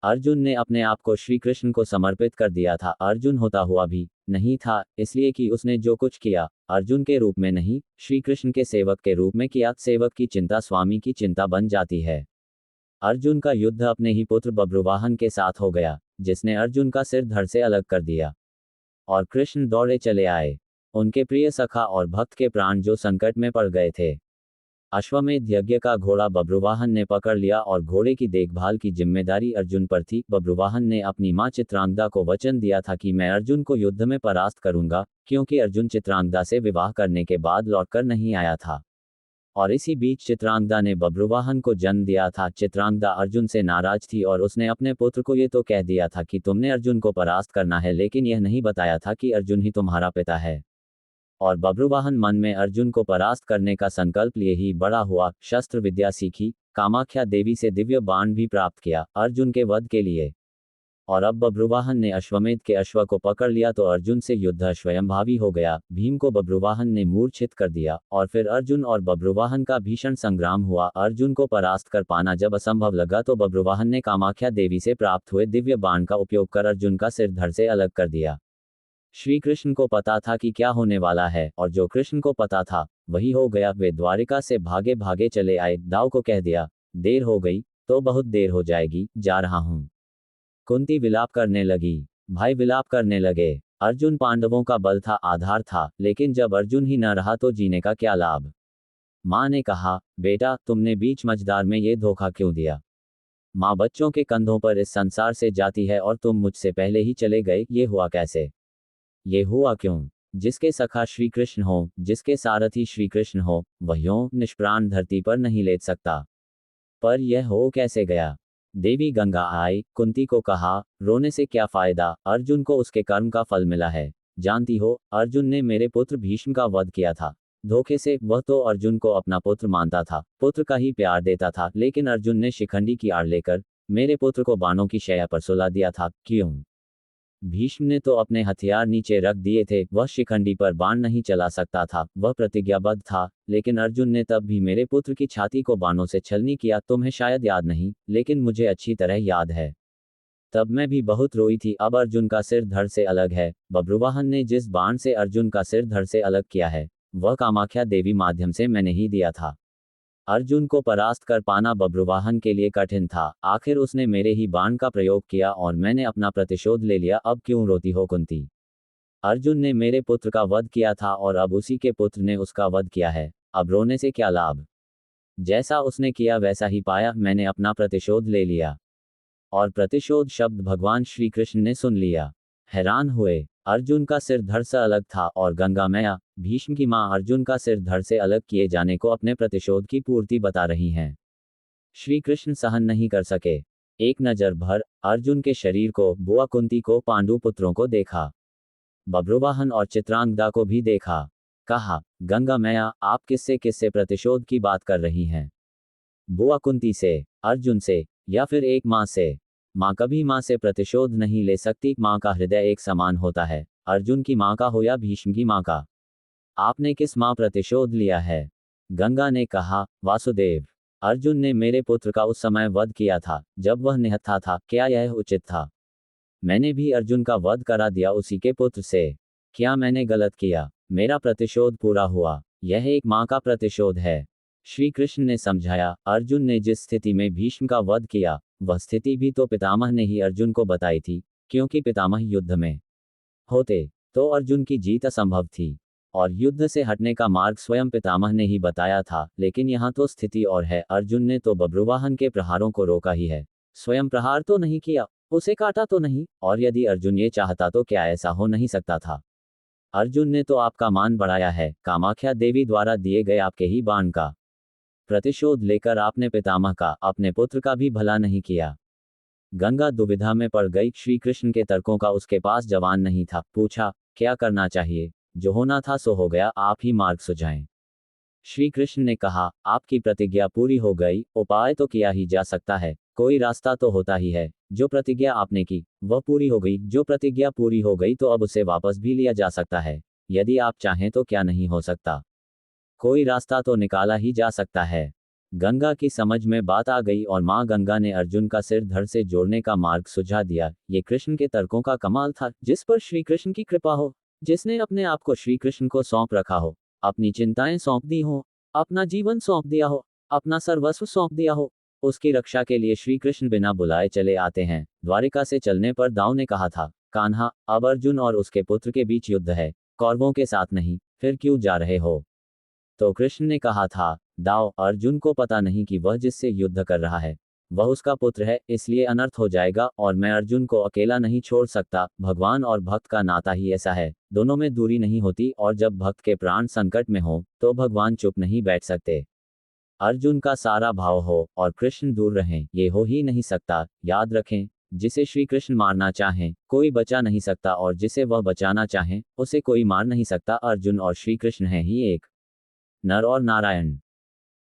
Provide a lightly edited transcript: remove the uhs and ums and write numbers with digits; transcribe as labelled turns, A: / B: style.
A: अर्जुन ने अपने आप को श्री कृष्ण को समर्पित कर दिया था। अर्जुन होता हुआ भी नहीं था, इसलिए कि उसने जो कुछ किया अर्जुन के रूप में नहीं, श्री कृष्ण के सेवक के रूप में किया। सेवक की चिंता स्वामी की चिंता बन जाती है। अर्जुन का युद्ध अपने ही पुत्र बब्रुवाहन के साथ हो गया, जिसने अर्जुन का सिर धड़ से अलग कर दिया। और कृष्ण दौड़े चले आए, उनके प्रिय सखा और भक्त के प्राण जो संकट में पड़ गए थे। अश्वमेध यज्ञ का घोड़ा बब्रुवाहन ने पकड़ लिया और घोड़े की देखभाल की जिम्मेदारी अर्जुन पर थी। बब्रुवाहन ने अपनी मां चित्रांगदा को वचन दिया था कि मैं अर्जुन को युद्ध में परास्त करूंगा, क्योंकि अर्जुन चित्रांगदा से विवाह करने के बाद लौटकर नहीं आया था। और इसी बीच चित्रांगदा ने बब्रुवाहन को जन्म दिया था। चित्रांगदा अर्जुन से नाराज थी और उसने अपने पुत्र को ये तो कह दिया था कि तुमने अर्जुन को परास्त करना है, लेकिन यह नहीं बताया था कि अर्जुन ही तुम्हारा पिता है। और बब्रुवाहन मन में अर्जुन को परास्त करने का संकल्प लिए ही बड़ा हुआ। शस्त्र विद्या सीखी, कामाख्या देवी से दिव्य बाण भी प्राप्त किया अर्जुन के वध के लिए। और अब बब्रुवाहन ने अश्वमेध के अश्व को पकड़ लिया तो अर्जुन से युद्ध स्वयंभावी हो गया। भीम को बब्रुवाहन ने मूर्छित कर दिया और फिर अर्जुन और बब्रुवाहन का भीषण संग्राम हुआ। अर्जुन को परास्त कर पाना जब असंभव लगा तो बब्रुवाहन ने कामाख्या देवी से प्राप्त हुए दिव्य बाण का उपयोग कर अर्जुन का सिर धड़ से अलग कर दिया। श्री कृष्ण को पता था कि क्या होने वाला है, और जो कृष्ण को पता था वही हो गया। वे द्वारिका से भागे भागे चले आए। दाव को कह दिया, देर हो गई तो बहुत देर हो जाएगी, जा रहा हूं। कुंती विलाप करने लगी, भाई विलाप करने लगे। अर्जुन पांडवों का बल था, आधार था, लेकिन जब अर्जुन ही न रहा तो जीने का क्या लाभ। मां ने कहा, बेटा तुमने बीच मझधार में ये धोखा क्यों दिया। मां बच्चों के कंधों पर इस संसार से जाती है और तुम मुझसे पहले ही चले गए। ये हुआ कैसे, ये हुआ क्यों। जिसके सखा श्री कृष्ण हो, जिसके सारथी श्री कृष्ण हो, वह यूं निष्प्राण धरती पर नहीं लेट सकता। पर यह हो कैसे गया। देवी गंगा आई, कुंती को कहा, रोने से क्या फायदा, अर्जुन को उसके कर्म का फल मिला है। जानती हो, अर्जुन ने मेरे पुत्र भीष्म का वध किया था धोखे से। वह तो अर्जुन को अपना पुत्र मानता था, पुत्र का ही प्यार देता था, लेकिन अर्जुन ने शिखंडी की आड़ लेकर मेरे पुत्र को बाणों की शैया पर सुला दिया था। क्यों। भीष्म ने तो अपने हथियार नीचे रख दिए थे, वह शिखंडी पर बाण नहीं चला सकता था, वह प्रतिज्ञाबद्ध था। लेकिन अर्जुन ने तब भी मेरे पुत्र की छाती को बाणों से छलनी किया। तुम्हें शायद याद नहीं, लेकिन मुझे अच्छी तरह याद है। तब मैं भी बहुत रोई थी। अब अर्जुन का सिर धड़ से अलग है। बब्रुवाहन ने जिस बाण से अर्जुन का सिर धड़ से अलग किया है, वह कामाख्या देवी माध्यम से मैंने ही दिया था। अर्जुन को परास्त कर पाना बब्रुवाहन के लिए कठिन था। आखिर उसने मेरे ही बाण का प्रयोग किया और मैंने अपना प्रतिशोध ले लिया। अब क्यों रोती हो कुंती। अर्जुन ने मेरे पुत्र का वध किया था और अब उसी के पुत्र ने उसका वध किया है। अब रोने से क्या लाभ। जैसा उसने किया वैसा ही पाया, मैंने अपना प्रतिशोध ले लिया। और प्रतिशोध शब्द भगवान श्री कृष्ण ने सुन लिया, हैरान हुए। अर्जुन का सिर धड़ से अलग था और गंगा मैया, भीष्म की मां, अर्जुन का सिर धड़ से अलग किए जाने को अपने प्रतिशोध की पूर्ति बता रही हैं। श्री कृष्ण सहन नहीं कर सके। एक नजर भर अर्जुन के शरीर को, बुआ कुंती को, पांडु पुत्रों को देखा, बब्रुवाहन और चित्रांगदा को भी देखा। कहा, गंगा मैया, आप किससे किससे प्रतिशोध की बात कर रही हैं। बुआ कुंती से, अर्जुन से, या फिर एक मां से। मां कभी मां से प्रतिशोध नहीं ले सकती। मां का हृदय एक समान होता है, अर्जुन की मां का हो या भीष्म की मां का। आपने किस मां प्रतिशोध लिया है। गंगा ने कहा, वासुदेव। अर्जुन ने मेरे पुत्र का उस समय वध किया था जब वह निहत्था था। क्या यह उचित था। मैंने भी अर्जुन का वध करा दिया उसी के पुत्र से। क्या मैंने गलत किया। मेरा प्रतिशोध पूरा हुआ। यह एक मां का प्रतिशोध है। श्री कृष्ण ने समझाया, अर्जुन ने जिस स्थिति में भीष्म का वध किया, वह स्थिति भी तो पितामह ने ही अर्जुन को बताई थी, क्योंकि पितामह युद्ध में होते तो अर्जुन की जीत असंभव थी। और युद्ध से हटने का मार्ग स्वयं पितामह ने ही बताया था। लेकिन यहाँ तो स्थिति और है। अर्जुन ने तो बब्रुवाहन के प्रहारों को रोका ही है, स्वयं प्रहार तो नहीं किया, उसे काटा तो नहीं। और यदि अर्जुन ये चाहता तो क्या ऐसा हो नहीं सकता था। अर्जुन ने तो आपका मान बढ़ाया है। कामाख्या देवी द्वारा दिए गए आपके ही बाण का प्रतिशोध लेकर आपने पितामह का, अपने पुत्र का भी भला नहीं किया। गंगा दुविधा में पड़ गई। श्री कृष्ण के तर्कों का उसके पास जवाब नहीं था। पूछा, क्या करना चाहिए। जो होना था सो हो गया, आप ही मार्ग सुझाएं। श्री कृष्ण ने कहा, आपकी प्रतिज्ञा पूरी हो गई, उपाय तो किया ही जा सकता है, कोई रास्ता तो होता ही है। जो प्रतिज्ञा आपने की वह पूरी हो गई। जो प्रतिज्ञा पूरी हो गई तो अब उसे वापस भी लिया जा सकता है। यदि आप चाहें तो क्या नहीं हो सकता। कोई रास्ता तो निकाला ही जा सकता है। गंगा की समझ में बात आ गई और माँ गंगा ने अर्जुन का सिर धड़ से जोड़ने का मार्ग सुझा दिया। ये कृष्ण के तर्कों का कमाल था, जिस पर श्री कृष्ण की कृपा हो, जिसने अपने आप को श्री कृष्ण को सौंप रखा हो, अपनी चिंताएं सौंप दी हो, अपना जीवन सौंप दिया हो, अपना सर्वस्व सौंप दिया हो, उसकी रक्षा के लिए श्री कृष्ण बिना बुलाए चले आते हैं। द्वारिका से चलने पर दाऊ ने कहा था, कान्हा, अब अर्जुन और उसके पुत्र के बीच युद्ध है, कौरवों के साथ नहीं, फिर क्यों जा रहे हो? तो कृष्ण ने कहा था, दाऊ, अर्जुन को पता नहीं कि वह जिससे युद्ध कर रहा है वह उसका पुत्र है, इसलिए अनर्थ हो जाएगा और मैं अर्जुन को अकेला नहीं छोड़ सकता। भगवान और भक्त का नाता ही ऐसा है, दोनों में दूरी नहीं होती और जब भक्त के प्राण संकट में हो तो भगवान चुप नहीं बैठ सकते। अर्जुन का सारा भाव हो और कृष्ण दूर रहें, ये हो ही नहीं सकता। याद रखें, जिसे श्री कृष्ण मारना चाहें कोई बचा नहीं सकता और जिसे वह बचाना चाहें उसे कोई मार नहीं सकता। अर्जुन और श्री कृष्ण हैं ही एक। नर और नारायण।